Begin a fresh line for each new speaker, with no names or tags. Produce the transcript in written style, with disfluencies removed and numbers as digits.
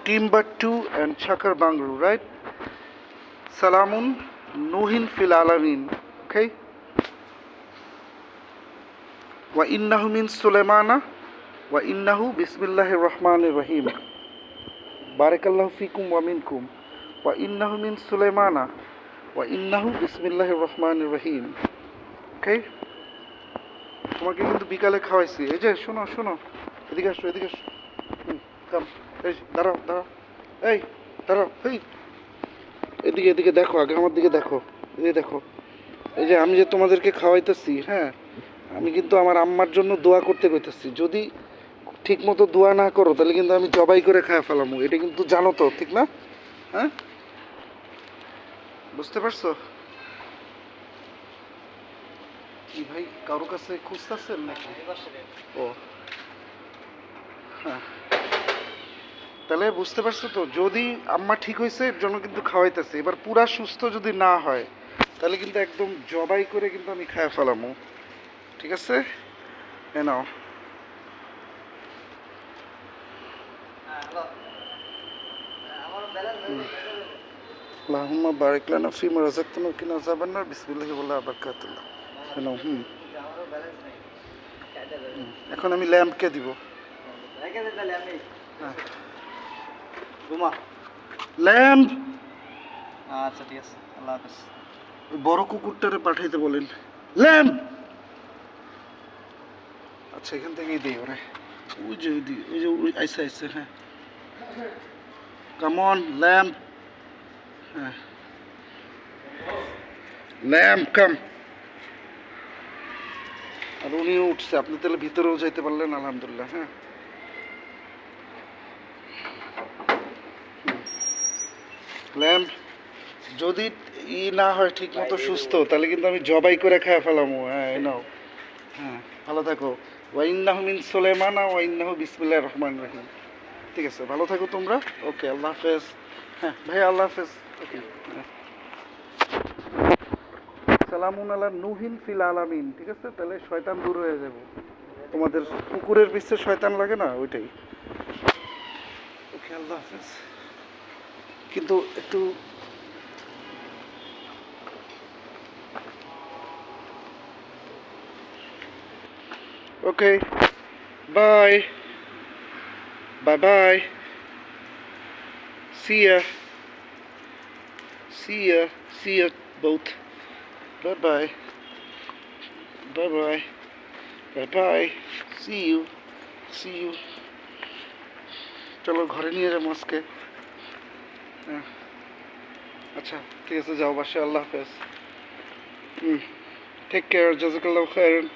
Timbuktu and Chakar Bangru, right? Salamun Nuhin fil alamin. Okay? Wa innahu min Sulaimana wa innahu bismillahir rahmanir rahim. Barakallahu fikum wa minkum. Wa innahu min Sulaimana wa innahu bismillahir rahmanir rahim. Okay? তোমাকে কিন্তু বিকালে খাওয়াইছি। এই যে শোনো শোনো, এদিকে আসো এদিকে আসো। কাম, এই দাঁড়াও দাঁড়াও, এই দাঁড়াও, এই এদিকে এদিকে দেখো, আগে আমার দিকে দেখো, এদিকে দেখো। এই যে আমি যে তোমাদেরকে খাওয়াইতেছি, হ্যাঁ, আমি কিন্তু আমার আম্মার জন্য দোয়া করতে কইতেছি। যদি ঠিক মতো দোয়া না করো তাহলে কিন্তু আমি জবাই করে খাওয়া ফেলামু। এটা কিন্তু জানো তো, ঠিক না? হ্যাঁ, বুঝতে পারছো? কি ভাই, কারো কাছে খুঁজতেছেন নাকি? ও হ্যাঁ, তাহলে বুঝতে পারছো তো, যদি আম্মা ঠিক হয়েছে এর জন্য কিন্তু খাওয়াইতেছে। এবার পুরা সুস্থ যদি না হয় তাহলে কিন্তু একদম জবাই করে কিন্তু আমি খাওয়া ফেলামু। ঠিক আছে, এ নাও। আল্লাহুম্মা বারিক লানা ফিমা রাযাকতানা ওয়া কিনা আযাবান নার। বিসমিল্লাহি ওয়া বারাকাতুহু। এ নাও। এখন আমি ল্যাম্পকে দিব। ল্যাম্প।
আচ্ছা ঠিক আছে, আল্লাহ হাফেজ।
বড় কুকুরটারে পাঠাইতে বলেন। ল্যাম্প। আচ্ছা, এখান থেকেই দিই ওরে। ওই যে ওই যে ওই আইসে আইসে, হ্যাঁ। Come on lamp. হ্যাঁ, ল্যাম্প কাম। আর উনিও উঠছে, আপনি তাহলে ভিতরেও যাইতে পারলেন, আলহামদুলিল্লাহ। হ্যাঁ, ল্যাম্প যদি না হয় ঠিক মতো সুস্থ তাহলে কিন্তু আমি জবাই করে খাওয়া ফেলামো। হ্যাঁ, নাও। হ্যাঁ, ভালো থাকো। ওয়াইন্নাহু মিন সুলাইমানা ওয়াইন্নাহু বিসমিল্লাহির রহমানির রহিম। ঠিক আছে, ভালো থাকো তোমরা। ওকে, আল্লাহ হাফেজ। হ্যাঁ ভাই, আল্লাহ হাফেজ। ওকে, সালামুন আলা নুহিন ফিল আলামিন। ঠিক আছে, তাহলে শয়তান দূর হয়ে যাবে। তোমাদের কুকুরের পিছে শয়তান লাগে না, ওইটাই। ওকে, আল্লাহ হাফেজ। কিন্তু একটু okay, bye, bye bye, see ya, see ya, see ya both, bye bye, bye bye, bye bye, see you, see you. চলো ঘরে নিয়ে যাবো আজকে। হ্যাঁ, আচ্ছা ঠিক আছে, যাও বাসায়। আল্লাহ হাফেজ। টেক কেয়ার, জাযাকাল্লাহু খাইরান।